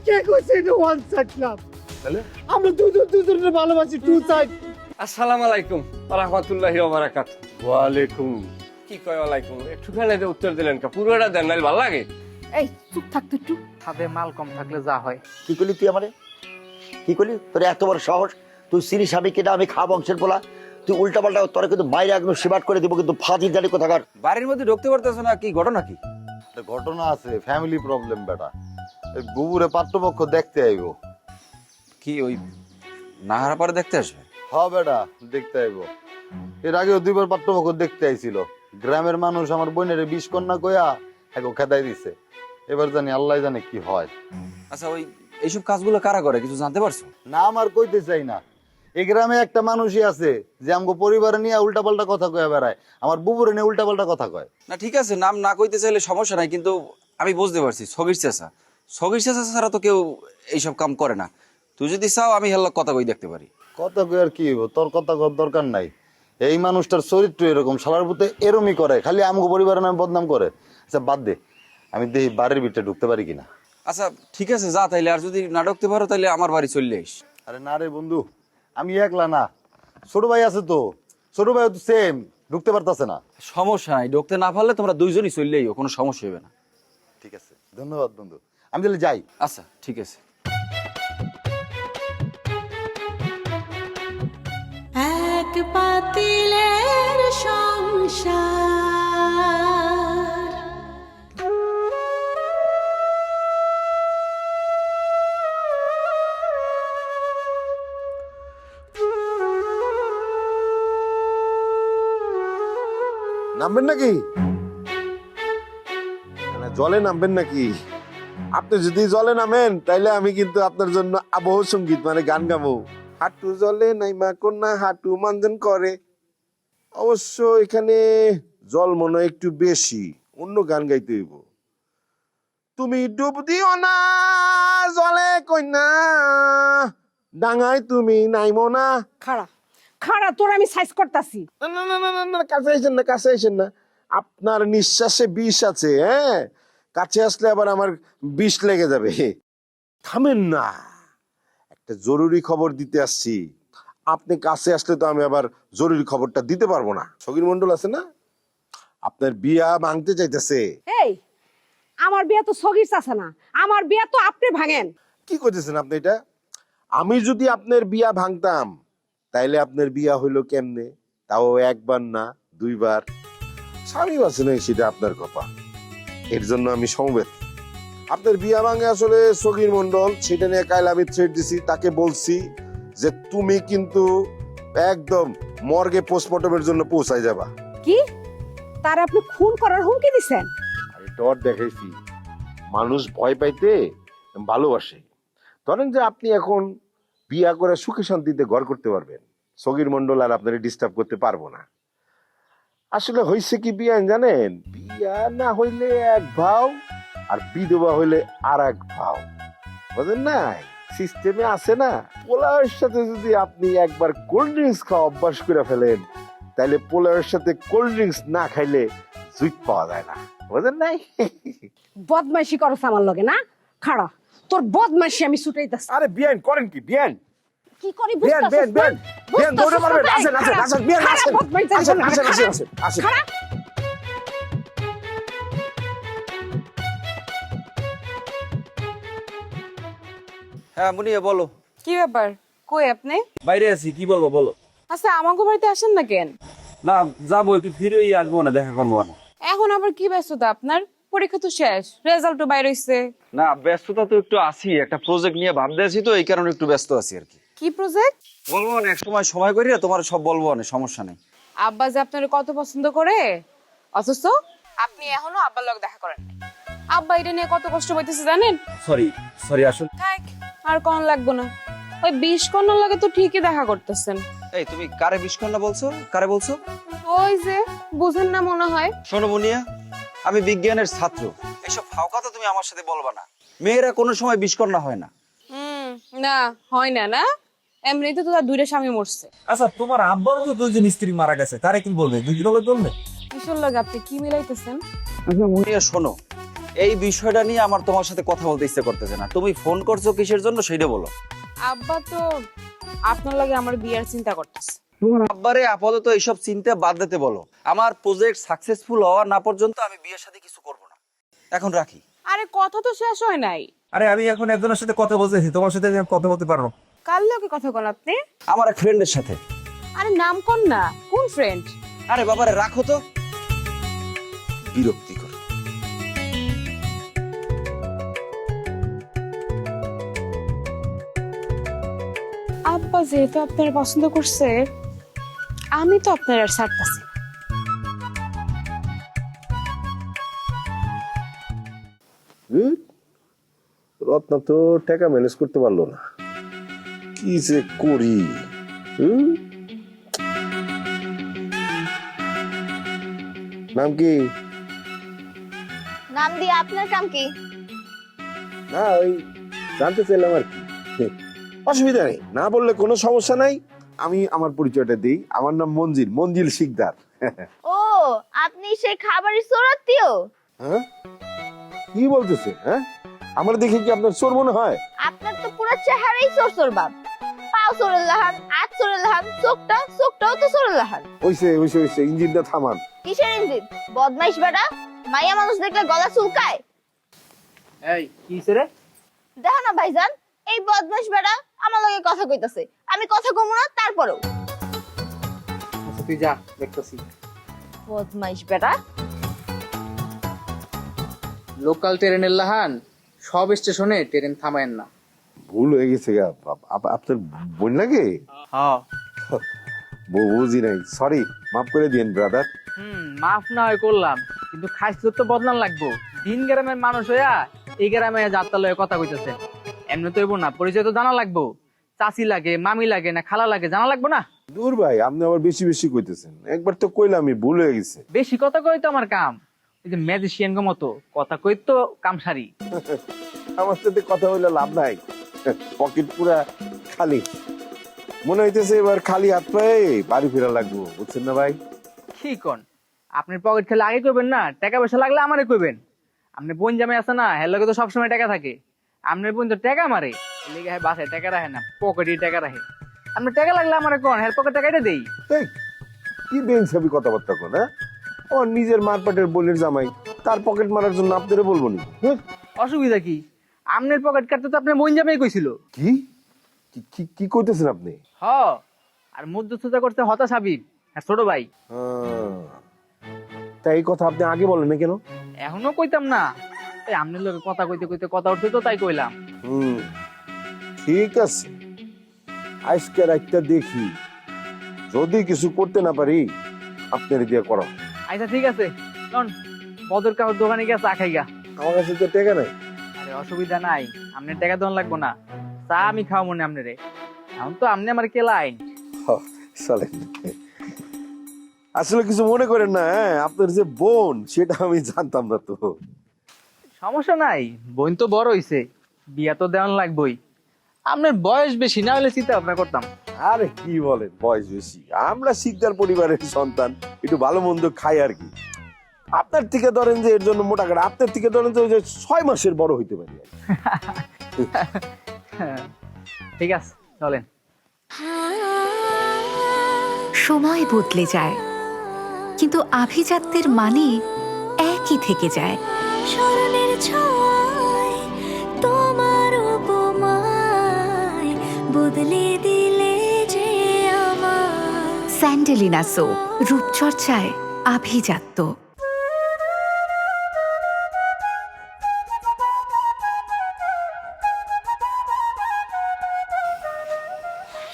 কে কইছে এটা one side love? তাহলে আমরা দুজনের ভালোবাসি টু সাইড। আসসালামু আলাইকুম ওয়া রাহমাতুল্লাহি ওয়া বারাকাতুহু। ওয়ালাইকুম। কি কয় ওয়ালাইকুম? একটুখানি তো উত্তর দিলেন কা? পুরোটা দেন নাইলে ভালো লাগে। এই চুপ থাকতো একটু। ছাদে মাল কম থাকলে যা হয়। কি করলি তুই আমারে? কি করলি? তোর এত বড় সাহস! তুই সিরি স্বামী কেনা, আমি খা বংশের বলা, তুই উল্টা পাল্টা তোরা কিন্তু বাইরে একদম সিবাট করে দিব, কিন্তু ফাঁদির জানি কোথাকার। বাড়ির মধ্যে ঢুকতে পারতেছ না, কি ঘটনা কি? ঘটনা আছে, ফ্যামিলি প্রবলেম বেটা। এই বুবুরে পাত্রপক্ষ দেখতে আইবো। কি ওই নাহারা পারে দেখতে আসবে? হ্যাঁ বেটা, দেখতে আইবো। এর আগেও দুইবার পাত্রপক্ষ দেখতে আইছিল। গ্রামের মানুষ আমার বোনের 20 কন্যা কইয়া এগো খেদাই দিছে। এবার জানি আল্লাহ জানে কি হয়। আচ্ছা, ওই এইসব কাজগুলো কারা করে কিছু জানতে পারছো? না, আমার কইতে চাই না। এই গ্রামে একটা মানুষই আছে যে আমগো পরিবারে নিয়ে উল্টাপাল্টা কথা কয়ে বেড়ায়, আমার বুবুরে নিয়ে উল্টাপাল্টা কথা কয়। না ঠিক আছে, নাম না কইতে চাইলে সমস্যা নাই, কিন্তু আমি বুঝতে পারছি সগির চেঁচা ছাড়া তো কেউ এইসব কাম করে না। তুই যদি চাও আমি হেল্লা কথা কই দেখতে পারি। কথা কই আর কি হইব, তোর কথা কর দরকার নাই। এই মানুষটার চরিত্র এরকম, শালার পুতে এরমই করে, খালি আমগো পরিবারের নামে বদনাম করে। আচ্ছা বাদ দে, আমি দেখি বাড়ির ভিতরে ঢুকতে পারি কিনা। আচ্ছা ঠিক আছে, যা তাইলে। আর যদি না ঢুকতে পারো তাহলে আমার বাড়ি চলে আইস। আরে না রে বন্ধু, আমি একলা না, ছোট ভাই আছে তো। ছোট ভাই তো সেম, ঢুকতে পারতাছে না। সমস্যা নাই, ঢুকতে না পারলে তোমরা দুইজনই চলে আইও, কোনো সমস্যা হবে না। ঠিক আছে, ধন্যবাদ বন্ধু, আমি তাহলে যাই। আচ্ছা ঠিক আছে। এক পাতিলের সংসার, নামবেন নাকি? না, জলে নামবেন নাকি? আপনি যদি জলে নামেন তাইলে আমি কিন্তু আপনার জন্য আবহ সঙ্গীত মানে গান গাবো। হাঁটু জলে নাইমা কন্যা হাঁটু মানজন করে। অবশ্য এখানে জল মনে হয় একটু বেশি, অন্য গান গাইতে হইব। তুমি ডুব দিও না জলে কন্যা, ডাঙায় তুমি নাইমো না। খাড়া খাড়া, তোর আমি সাইজ করতাছি। না না না না না না, কাছে আইসেন না, কাছে আইসেন না। আপনার নিঃশ্বাসে বিষ আছে, হ্যাঁ? কাছে আসলে আবার আমার বিষ লেগে যাবে। থামেন না, একটা জরুরি খবর দিতে আসছি। আপনি কাছে আসলে তো আমি আবার জরুরি খবরটা দিতে পারবো না। সগীর মন্ডল আছে না, আপনার বিয়া ভাঙতে চাইতেছে। এই আমার বিয়া তো সগির চাচা না, আমার বিয়া তো আপনি ভাঙেন। কি করতেছেন আপনি এটা? আমি যদি আপনার বিয়া ভাঙতাম তাইলে আপনার বিয়া হইলো কেমনে? তাও একবার না, দুইবার। স্বামী আছে না, সেটা আপনার কথা। এর জন্য আমি সমবেত। আপনার বিয়া ভাঙে আসলে সগীর মন্ডল, সেটা নিয়ে কাল আমি থ্রেট দিছি। তাকে বলছি যে তুমি কিন্তু একদম মর্গে পোস্টমর্টমের জন্য পৌঁছায় যাবা। কি তার আপনি খুন করার হুমকি দিছেন? আরে ডর দেখাইছি, মানুষ ভয় পাইতে ভালোবাসে। ধরেন যে আপনি এখন বিয়া করে সুখে শান্তিতে ঘর করতে পারবেন, সগীর মন্ডল আর আপনাকে ডিস্টার্ব করতে পারবো না। আসলে হয়েছে কি বিয়ান জানেন, বিয়া না হইলে এক ভাও আর বিধবা হইলে আর এক ভাও, বুঝেন নাই? সিস্টেমে আছে না। পোলাওয়ের সাথে যদি আপনি একবার কোল্ড ড্রিঙ্কস খাওয়া অভ্যাস করে ফেলেন, তাহলে পোলাওয়ের সাথে কোল্ড ড্রিঙ্কস না খাইলে জুইট পাওয়া যায় না, বুঝেন নাই? বদমাইশি করছ আমার লগে না? খাড়া, তোর বদমাইশি আমি ছুটাইতাছি। আরে বিয়ান করেন কি? বিয়ান কি করি বিয়ান বুঝতাছিস বিয়ান না? বিয়ান বিয়ান দৌড়ে বুঝতাছিস মারবেন। না? আসেন আসেন আসেন বিয়ান, খাড়া, আসেন বদমাইশ জানি আসেন না। আসেন খাড়া, আসেন আসেন। খাড়া। হ্যাঁ মুনিয়া বলো। কি ব্যাপার, কই আপনি? বাইরে আছি, কি বলবো বলো। আচ্ছা আমাকে বাড়িতে আসেন না কেন? না যাবো, একটু ফিরেই আসবো, না দেখা করবো না। এখন আবার কি ব্যস্ততা আপনার? পরীক্ষা তো শেষ, রেজাল্টও বাইরে হইছে। না ব্যস্ততা তো একটু আছি, একটা প্রজেক্ট নিয়ে ভাবতে আছি, তো এই কারণে একটু ব্যস্ত আছি আর কি। কি প্রজেক্ট? বলবো না, এক সময় করিয়া তোমার সব বলবো না, সমস্যা নেই। আব্বা যে আপনার কত পছন্দ করে, অথচ আপনি এখনো আব্বার লগে দেখা করেন নাই। আব্বা এটা নিয়ে কত কষ্ট পাইতেছে জানেন? সরি আসলে। থাক, আর কোন লাগবো না। ওই 20 কন্যার লগে তো ঠিকই দেখা করতেছেন। এই তুমি কারে বিস্কন্যা বলছো? কারে বলছো? ওই যে বুঝেন না মনে হয়। শোনো মুনিয়া, আমি বিজ্ঞানের ছাত্র, এইসব ফাও কথা তুমি আমার সাথে বলবা না। মেয়েরা কোনো সময় বিস্কন্যা হয় না। না হয় না। না এমনিতে তো তার দুইটা স্বামী মরছে। আচ্ছা তোমার আব্বারও তো দুইজন স্ত্রী মারা গেছে, তারে কি বলবে? দুইজন লোক বলবে? কিশোর লগে আপনি কি মিলাইতেছেন? আচ্ছা মুনিয়া শোনো, এই বিষয়টা নিয়ে আমার তোমার সাথে কথা বলতে ইচ্ছে করতেছে না। তুমি ফোন করছো কিসের জন্য সেটা বলো। আব্বা তো আপনার লাগে আমার বিয়ার চিন্তা করতেছে। আব্বারে আপাতত এইসব চিন্তা বাদ দিতে বলো। আমার প্রজেক্ট সাকসেসফুল হওয়া না পর্যন্ত আমি বিয়ের সাথে কিছু করব না। এখন রাখি। আরে কথা তো শেষ হয় নাই। আরে আমি এখন একজনের সাথে কথা বলতেছি, তোমার সাথে আমি কথা বলতে পারবো? কার লোকে কথা বল আপনি? আমার এক ফ্রেন্ডের সাথে। আরে নাম কোন না, কোন ফ্রেন্ড? আরে বাবারে রাখো তো, বিরক্তিকর। আব্বা যেহেতু আপনার পছন্দ করছে, আমি তো আপনার আর ছাড়তাছি না। রত্না তো টাকা ম্যানেজ করতে পারলো না, কি যে করি। নাম কি? নাম দিয়ে আপনার কাম কি? না ওই জানতে চাইলাম আর কি। অসুবিধা নেই, না বললে কোনো সমস্যা নাই। আমি আমার পরিচয়টা দিই, আমার নাম মঞ্জিল, মঞ্জিল শিকদার। ও, আপনি সেই খাবারের চোরাত্মীয়? হ্যাঁ, কি বলতেছে? হ্যাঁ, আমার দেখে কি আপনার চোর মনে হয়? আপনার তো পুরো চেহারাই চোর চোর বাপ। পাও চোরের লাহান, হাত চোরের লাহান, চোখটাও তো চোরের লাহান। ওইসে ইঞ্জিনটা থামান। কিসের ইঞ্জিন? বদমাইশ বেটা, মাইয়া মানুষ দেখলে গলা চুলকায়। এই কিছে রে? দেখো না ভাইজান, এই বদমাইশ বেটা আমার লগে কথা কইতাছে। আমি কথা কমু না তারপরেও। তুই যা, দেখতেছি। বদমাইশ বেটা। লোকাল ট্রেনের লাহান সব স্টেশনে ট্রেন থামায়েন না। ভুল হয়ে গেছে গা, আপনার বোন লাগে? হ্যাঁ। বুঝি নাই, সরি, মাফ করে দিন ব্রাদার। মাফ না হয় করলাম, কিন্তু খাইতে তো বদনাম লাগবো। দিন গ্রামের মানুষ হইয়া এই গ্রামে যাত্রা লয়ে কথা কইতেছে, এমনি তো হইব না। পরিচয় তো জানা লাগবো। চাচি লাগে, মামি লাগে না খালা লাগে, জানা লাগবো না? দূর ভাই, আপনি আবার বেশি বেশি কইতেছেন। একবার তো কইলাম, আমি ভুল হয়ে গেছে। বেশি কথা কই তো আমার কাম। ওই যে ম্যাজিশিয়ান গো মতো কথা কই তো কাম সারি। আমার সাথে কথা হইলে লাভ নাই, পকেট পুরা খালি। মনে হইতেছে এবার খালি হাত পায়ে বাড়ি ফেরা লাগবো, বুঝছেন না ভাই? কি কোন? আপনার পকেট খেলে আগে কইবেন না, টাকা পয়সা লাগলে আমারে কইবেন। আপনি বোন জামাই আছে না, হের লগে তো সবসময় টাকা থাকে। আপনার বোন তো টাকা মারে, লেগে বাসায় টাকা রাখে না, পকেটে টাকা রাখে। আপনার টাকা লাগলে আমারে কোন, হের পকেট টাকাটা দেই। এই, কি বেঞ্চাবি কথাবার্তা কোন? হ্যাঁ, আমার নিজের মারপাটের বোনের জামাই, তার পকেট মারার জন্য আপনারে বলবো নি? অসুবিধা কি? আপনার পকেট কাটতে তো আপনার বোন জামাই কইছিল। কি কি কইতেছেন আপনি? হ, আর মধ্যস্থতা করতে হতাশ হাবিব, হ্যাঁ ছোট ভাই। তাই এই কথা আপনি আগে বলেন না কেন? এখনো কইতাম না, এই আপনার লোকে কথা কইতে কইতে কথা উঠতে তো তাই কইলাম। ঠিক আছে, আজকে রাতটা দেখি, যদি কিছু করতে না পারি আপনার দিয়ে করাম। আচ্ছা ঠিক আছে, শোন বদর কাকুর দোকানে গিয়ে চা খাইগা। আমার কাছে তো টাকা নাই। আরে অসুবিধা নাই, আপনার টাকা দন লাগবো না, চা আমি খাওয়া মনে আপনারে। এখন তো আপনি আমার কেলাইন। চলেন, আসলে কিছু মনে করেন না, হ্যাঁ, আপনার যে বোন সেটা আমি জানতাম না তো। সমস্যা নাই, বোন তো বড় হইছে, বিয়া তো দেওয়ান লাগবই। আপনার বয়স বেশি না হলে চিন্তা ভাবনা করতাম। আরে কি বলেন, বয়স বেশি? আমরা শিকদার পরিবারের সন্তান, একটু ভালো মন্দ খাই আর কি। আপনার থেকে ধরেন যে এর জন্য মোটা কাটা, আপনার থেকে ধরেন যে 6 মাসের বড় হইতে পারি। ঠিক আছে, চলেন। সময় বদলে যায়, কিন্তু আভিজাত্যের মানে একই থেকে যায়। স্মরণের ছোঁয়ায় তোমার উপমায় বদলে দিলে যে আমার। স্যান্ডেলিনা সো, রূপচর্চায় আভিজাত্য।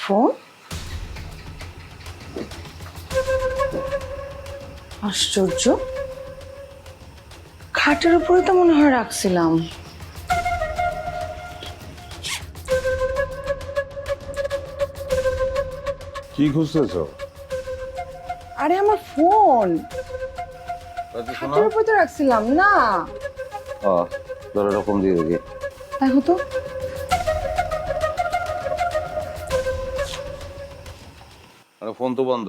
ফোন? আশ্চর্য, খাটের উপরে তো মনে হয় রাখছিলাম। কি খুঁজতেছ? আরে আমার ফোন খাটের উপরে তো রাখছিলাম না। ধরো রকম দিয়ে দেখি। দেখো তো। আরে ফোন তো বন্ধ,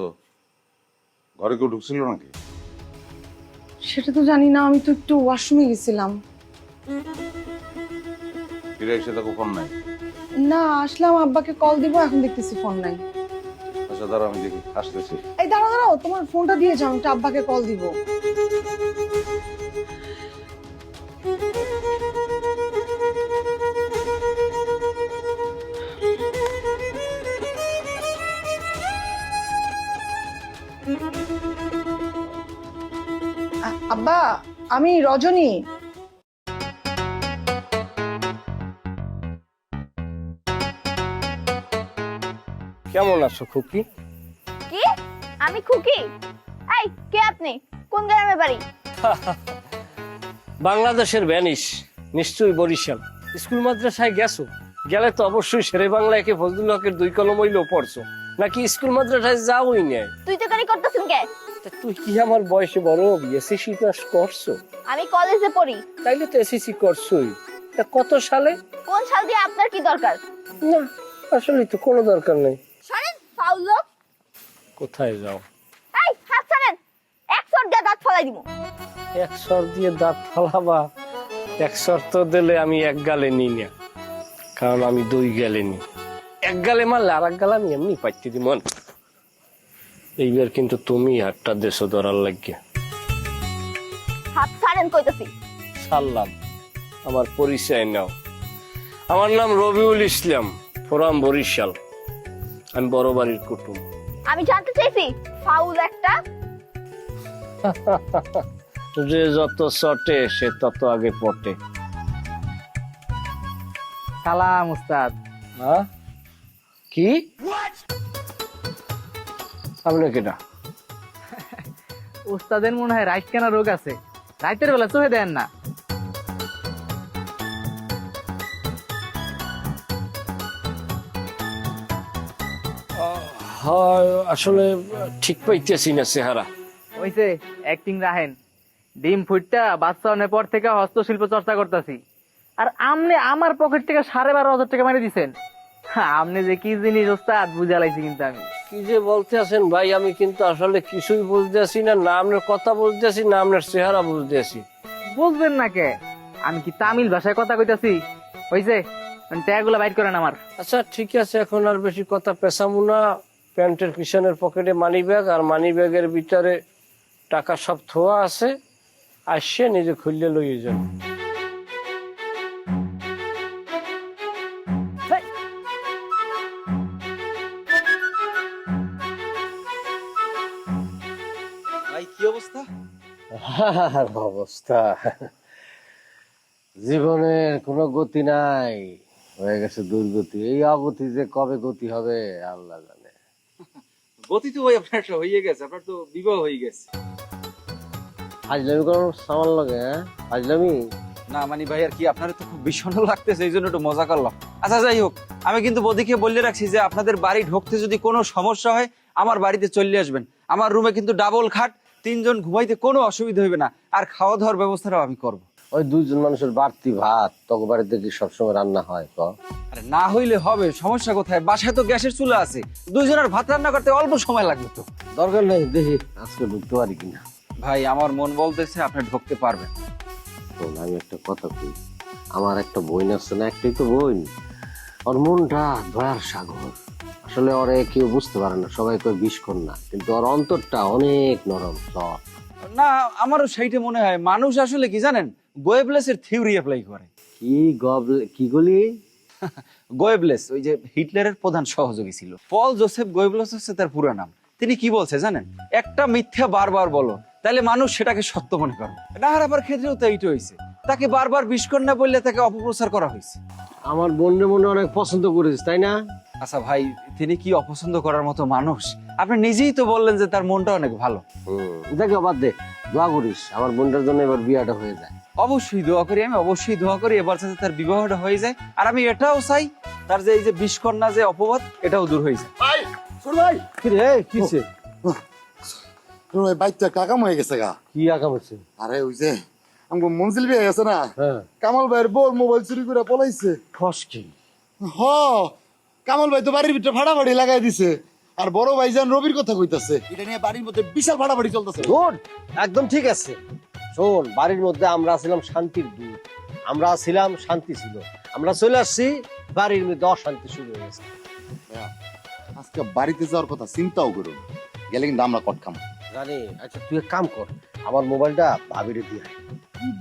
ঘরে কেউ ঢুকছিল নাকি? সেটা তো জানি না, আমি তো একটু ওয়াশরুমে গেছিলাম। ফিরে এসে দেখো ফোন নাই। না, আসলাম আব্বাকে কল দিব, এখন দেখতেছি ফোন নাই। আচ্ছা দাঁড়াও, আমি দেখি, আসতেছি। এই দাঁড়াও দাঁড়াও, তোমার ফোনটা দিয়ে যাও, একটা আব্বাকে কল দিব। আব্বা, আমি রজনী। কেমন আছো খুকি? কি? আমি খুকি? এই কে আপনি? কোন গ্রামে বাড়ি? বাংলাদেশের ভ্যানিশ, নিশ্চয়ই বরিশাল। স্কুল মাদ্রাসায় গেছো? গেলে তো অবশ্যই শেরে বাংলা একে ফজলুল হকের 2 কলম হইলেও পড়ছো, নাকি স্কুল মাদ্রাসায় যাওই নাই? তুই তো কারি করতেছেন কে? তা তুই কি আমার বয়সে বড়? এসএসসি পাস করছো? আমি কলেজে পড়ি। তাইলে তো এসএসসি করছোই। তা কত সালে? কোন সাল দিয়ে আপনার কি দরকার? না, আসলে তো কোনো দরকার নেই। সরেন ফাউল লোক। কোথায় যাও? এই হাত ছাড়েন, এক শট দিয়ে দাঁত ফলাই দিব। এক সর দিয়ে দাঁত ফালাবা? এক সর তো দিলে আমি এক গালে নিই না, কারণ আমি 2 গালে নিই। এক গালে মারলে আর এক গালে আমি এমনি পাইতে দি মন। এইবার কিন্তু তুমি হাতটা দেশো ধরার লাগিয়া। হাত ছাড়েন কইতাছি। সারলাম, আমার পরিচয় নাও। আমার নাম রবিউল ইসলাম, ফোরাম বরিশাল। আমি বড় বাড়ির কুটুম। আমি জানতে চাইছি ফাউল একটা। যে যত চটে সে তত আগে পটে। সালাম উস্তাদ। হ্যাঁ কি? আপনি কেটা? উস্তাদের মনে হয় রাইট কেনা রোগ আছে, রাইতের বেলা চোখে দেন না। হয় আসলে ঠিক পাইতেছি না চেহারা। হইছে অ্যাক্টিং রাহেন। ডিম ফুটটা বাচ্চা হওয়ার পর থেকে হস্তশিল্প চর্চা করতেছি, আর আমনে আমার পকেট থেকে 12,500 টাকা মেরে দিছেন। আমনে যে কি জিনিস ওস্তাদ বুঝা লাইছি কিন্তু আমি। কি যে বলতে আছেন ভাই, আমি কিন্তু আসলে কিছুই বুঝতে আসি না। না আপনার কথা বুঝতে আসি, না আপনার চেহারা বুঝতে আসি। বুঝবেন না কে? আমি কি তামিল ভাষায় কথা কইতাছি? হইছে, ট্যাগুলা বাইট করেন আমার। আচ্ছা ঠিক আছে, এখন আর বেশি কথা পেছামু না। প্যান্টের পিছনের পকেটে মানি ব্যাগ, আর মানি ব্যাগের ভিতরে টাকা সব থোয়া আছে। আসছে নিজে খুললে লইয়ে যান। ভাই কি অবস্থা? অবস্থা, জীবনের কোনো গতি নাই, হয়ে গেছে দুর্গতি। এই অগতি যে কবে গতি হবে আল্লাহ জানে। গতি তো ভাই আপনার হয়ে গেছে, আপনার তো বিবাহ হয়ে গেছে। ফাজলামি কোনো সামান লাগে? ফাজলামি না মানে ভাই আর কি, আপনার তো খুব বিষণ্ণ লাগতেছে, এই জন্য একটু মজা করলাম। আচ্ছা যাই হোক, আমি কিন্তু বদিকে বলে রাখছি যে আপনাদের বাড়ি ঢুকতে যদি কোনো সমস্যা হয় আমার বাড়িতে চলে আসবেন। আমার রুমে কিন্তু ডাবল খাট, 3 জন ঘুমাইতে কোনো অসুবিধা হইবে না, আর খাওয়া দাওয়ার ব্যবস্থাটাও আমি করবো। ওই 2 জন মানুষের বাড়তি ভাত তখন বাড়িতে কি সবসময় রান্না হয়? আরে না হইলে হবে, সমস্যা কোথায়? বাসায় তো গ্যাসের চুলা আছে, 2 জনের ভাত রান্না করতে অল্প সময় লাগবে তো। দরকার নেই, দেখি আজকে ঢুকতে পারি কিনা। ভাই আমার মন বলতেছে আপনি ঢুকতে পারবেন। আমি একটা কথা কই, আমার একটা বোন আছে না, একটাই তো বোন, ওর মনটা দয়ার সাগর। আসলে ওরে কেউ বুঝতে পারে না, সবাই কয় বিষকন্যা, কিন্তু ওর অন্তরটা অনেক নরম সফট। না আমারও সেইটা মনে হয়। মানুষ আসলে কি জানেন, গোয়েবলেসের থিওরি অ্যাপ্লাই করে। কি গলি? গোয়েবলেস ওই যে হিটলারের প্রধান সহযোগী ছিল, পল জোসেফ গোয়েবলেস হচ্ছে তার পুরো নাম। তিনি কি বলছে জানেন, একটা মিথ্যা বারবার বলো, তাহলে মানুষ সেটাকে সত্য মনে করে। নাহারাবার ক্ষেত্রেও তো এইটা হয়েছে, তাকে বারবার বিষকন্যা বললে তাকে অপপ্রচার করা হয়েছে। আমার বোনের মনে অনেক পছন্দ করেছিস তাই না? আচ্ছা ভাই, তিনি কি অপছন্দ করার মতো মানুষ? আপনি নিজেই তো বললেন যে তার মনটা অনেক ভালো। দেখো বাদ দে, দোয়া করিস আমার বোনটার জন্য এবার বিয়াটা হয়ে যায়। অবশ্যই দোয়া করি, আমি অবশ্যই দোয়া করি এবার যাতে তার বিবাহটা হয়ে যায়। আর আমি এটাও চাই তার যে এই যে বিষকন্যা যে অপবাদ, এটাও দূর হয়ে যায়। ভাই শুন ভাই, কি রে কিছে? ভাই বাইকটা কাকাম হয়ে গেছে গা। কি আকাম হচ্ছে? আরে ওই যে আমগো মঞ্জিল ভাই আছে না, হ্যাঁ, কামাল ভাইয়ের বউ মোবাইল চুরি করে পলাইছে। ফসকি? হ, কামাল ভাই তো বাড়ির ভিতরে ফাটাফাটি লাগাই দিছে, আর বড় ভাইজান রবির কথা কইতাছে, এটা নিয়ে বাড়ির মধ্যে বিশাল ফাটাফাটি চলতেছে। গুড, একদম ঠিক আছে। শোন, বাড়ির মধ্যে আমরা ছিলাম শান্তির দূত, আমরা ছিলাম শান্তি ছিল, আমরা চলে আসছি বাড়ির মধ্যে অশান্তি শুরু হয়ে গেছে। আজকে বাড়িতে যাওয়ার কথা চিন্তাও করুন, গেলে কিন্তু আমরা কট খাম। জানি। আচ্ছা তুই এক কাম কর, আমার মোবাইলটা ভাবিরে দিয়ে আয়।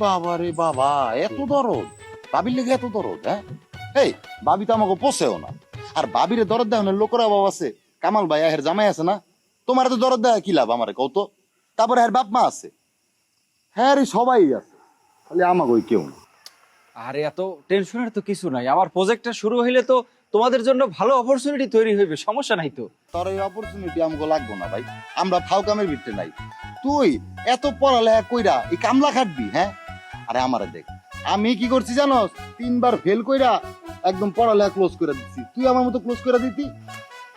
বাবা রে বাবা, এত দরদ! ভাবির লেগে এত দরদ? হ্যাঁ, এই ভাবি তো আমাকে পোষেও না। আর ভাবিরে দরদ দেয় না লোকের অভাব আছে। কামাল ভাই এর জামাই আছে না, তোমার তো দরদ দেয় কি লাভ আমারে কত? তারপরে এর বাপ মা আছে, হ্যাঁ রে সবাই আছে, খালি আমাকে ওই কেউ না। আরে এত টেনশনের তো কিছু নাই, আমার প্রজেক্টটা শুরু হইলে তো তোমাদের জন্য ভালো অপরচুনিটি তৈরি হইবে, সমস্যা নাই তো। তোর এই অপরচুনিটি আমাকে লাগবো না ভাই, আমরা ফাও কামের ভিতরে নাই। তুই এত পড়ালেখা কইরা এই কামলা খাটবি? হ্যাঁ, আরে আমারে দেখ, আমি কি করছি জানোস? 3 বার ফেল কইরা একদম পড়ালেখা ক্লোজ করে দিচ্ছি, তুই আমার মতো ক্লোজ করে দিতি?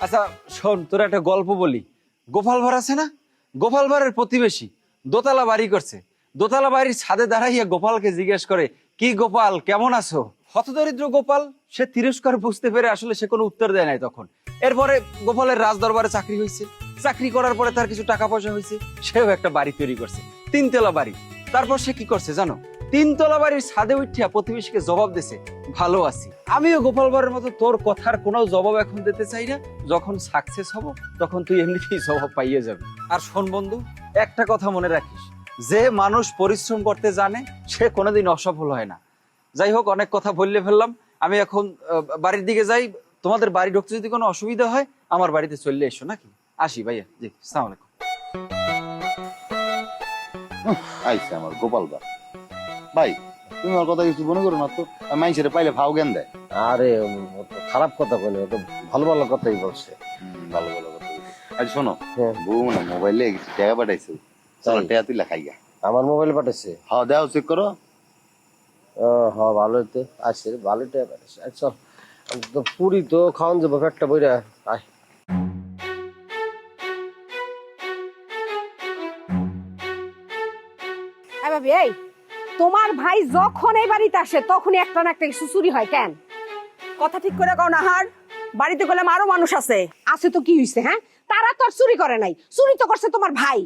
আচ্ছা শোন, তোর একটা গল্প বলি। গোপাল ভাড় আছে না, গোপাল ভাড়ের প্রতিবেশী দোতলা বাড়ি করছে। দোতলা বাড়ির ছাদে দাঁড়াইয়া গোপালকে জিজ্ঞেস করে, কি গোপাল কেমন আছো? হতদরিদ্র গোপাল সে তিরস্কার বুঝতে পেরে আসলে সে কোনো উত্তর দেয় নাই তখন। এরপরে গোপালের রাজ দরবারে চাকরি হয়েছে, চাকরি করার পরে তার কিছু টাকা পয়সা হয়েছে, সেও একটা বাড়ি তৈরি করছে, 3 তলা বাড়ি। তারপর সে কি করছে জানো? 3 তলা বাড়ির ছাদে উঠিয়া প্রতিবেশীকে জবাব দিছে, ভালো আছি। আমিও গোপাল ভাড়ের মতো তোর কথার কোনো জবাব এখন দিতে চাই না, যখন সাকসেস হব তখন তুই এমনিতেই জবাব পাইয়ে যাবি। আর শোন বন্ধু, একটা কথা মনে রাখিস, যে মানুষ পরিশ্রম করতে জানে সে কোনোদিন অসফল হয় না। যাই হোক, অনেক কথা বললে ফেললাম, আমি এখন বাড়ির দিকে যাই। তোমাদের বাড়ি ঢুকতে যদি কোনো অসুবিধা হয় আমার বাড়িতে চলে এসো নাকি? আসি ভাইয়া, জি, আসসালামু আলাইকুম। আইসে আমার গোপাল ভাই, তুমি আমার কথা কিছু মনে করো না তো? মাইসের পাইলে ফাও জ্ঞান দেয়। আরে ও তো খারাপ কথা বলে, ও তো ভালো ভালো কথাই বলছে। ভালো ভালো কথা। আচ্ছা শোনো, বউ না মোবাইলে কিছু টাকা পাঠাইছে, চলো টাকা তুই লেখাইয়া। আমার মোবাইলে পাঠাইছে? হ্যাঁ দাও, চেক করো। হ্যাঁ ভালো হইতে আছে, ভালো টাকা পাঠাইছে। আচ্ছা তো পুরি তো খাওয়ান যাবো, একটা বইরা আয়। ভাবি, এই তোমার ভাই যখন এই বাড়িতে আসে তখনই একটা না একটা কিছু চুরি হয় কেন? কথা ঠিক করে কও না। হার বাড়িতে গেলাম আরো মানুষ আছে, আছে তো কি হইছে? হ্যাঁ, তারা তো আর চুরি করে নাই, চুরি তো করছে তোমার ভাই।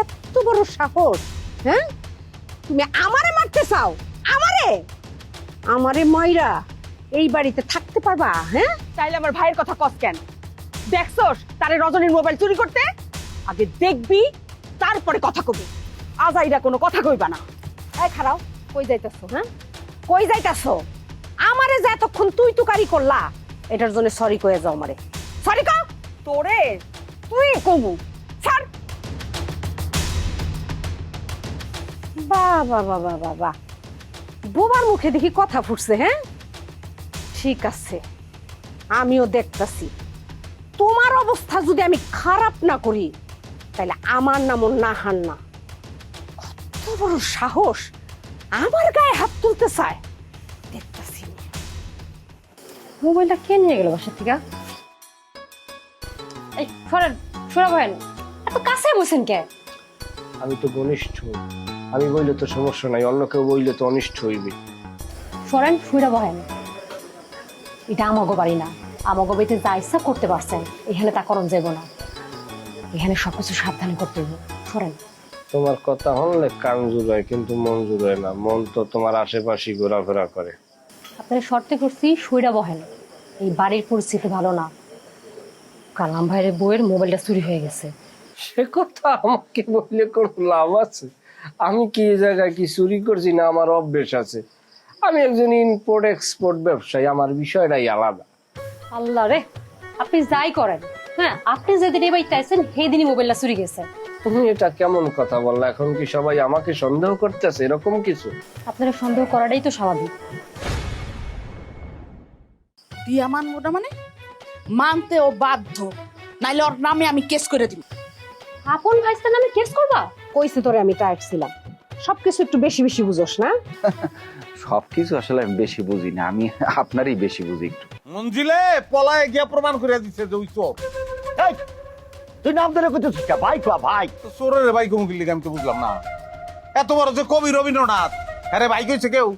এত বড় সাহস! হ্যাঁ, তুমি আমারে মারতে চাও? আমারে মাইরা এই বাড়িতে থাকতে পারবা? হ্যাঁ, চাইলে আমার ভাইয়ের কথা কস কেন? দেখছস তারে রজনীর মোবাইল চুরি করতে? আগে দেখবি তারপরে কথা কবি, আজাইরা কোনো কথা কইবা না। এই খারাও, কই যাইতাছো? হ্যাঁ, কই যাইতাছো? আমারে যে এতক্ষণ তুই তুকারি করলা, এটার জন্য সরি কয়ে যাও। আমারে সরি কও। তোরে তুই কমু ছাড়। বাবা বাবা বাবা, বোবার মুখে দেখি কথা ফুটছে। হ্যাঁ, ঠিক আছে, আমিও দেখতাছি। তোমার অবস্থা যদি আমি খারাপ না করি তাহলে আমার নামও নাহান না। কত বড় সাহস, আমার গায়ে হাত তুলতে চায়, দেখতাছি। মোবাইলটা কে নিয়ে গেল বাসা থেকে? এই সরেন, সরে বলেন, এত কাছে বসেন কে? আমি তো ঘনিষ্ঠ, আমি বইলে তো সমস্যা নাই, অন্য কেউ বইলে তো অনিষ্ট হইবে। সরেন, শুইরা বহেন। এটা আমাগো বাড়ি না, আমাগো বাড়িতে যা ইচ্ছা করতে পারছেন, এখানে তা করণ যাব না। এখানে সবকিছু সাবধানে করতে হবে। সরেন। তোমার কথা হলে কান জুড়ায় কিন্তু মন জুড়ায় না, মন তো তোমার আশেপাশে ঘোরাফেরা করে। আপনার শর্তে করছি শুইরা বহেন। এই বাড়ির পরিস্থিতি ভালো না, কালাম ভাইয়ের বউয়ের মোবাইলটা চুরি হয়ে গেছে। সে কথা আমাকে বললে কোনো লাভ আছে? আমি কি এই জায়গায় কি চুরি করছি না? আমার অভ্যেস আছে, আমি একজন ইম্পোর্ট এক্সপোর্ট ব্যবসায়ী, আমার বিষয়টাই আলাদা। আল্লাহ রে, আপনি যাই করেন, হ্যাঁ, আপনি যেদিন এই বাড়িতে আছেন সেদিনই মোবাইলটা চুরি গেছে। তুমি এটা কেমন কথা বললা? এখন কি সবাই আমাকে সন্দেহ করতেছে এরকম কিছু? আপনারা সন্দেহ করাটাই তো স্বাভাবিক। দিয়া মানবোটা মানে মানতে ও বাধ্য, নাইলে ওর নামে আমি কেস করে দিব। আপন ভাইস্তার নামে কেস করবা? কইছে তোরে আমি টায়ার্ড ছিলাম। সবকিছু একটু বেশি বেশি বুঝোস না? সবকিছু আসলে আমি বেশি বুঝি না, আমি আপনারই বেশি বুঝি একটু। মঞ্জিলে পলায় গিয়া প্রমাণ করে দিচ্ছে যে ওই চোর। এই, তুই নাম ধরে কইতেছিস কে? ভাই কয়া ভাই। তো চোরের ভাই কমুকির লিগে আমি তো বুঝলাম না। এত বড় যে কবি রবীন্দ্রনাথ, আরে ভাই কইছে কেউ?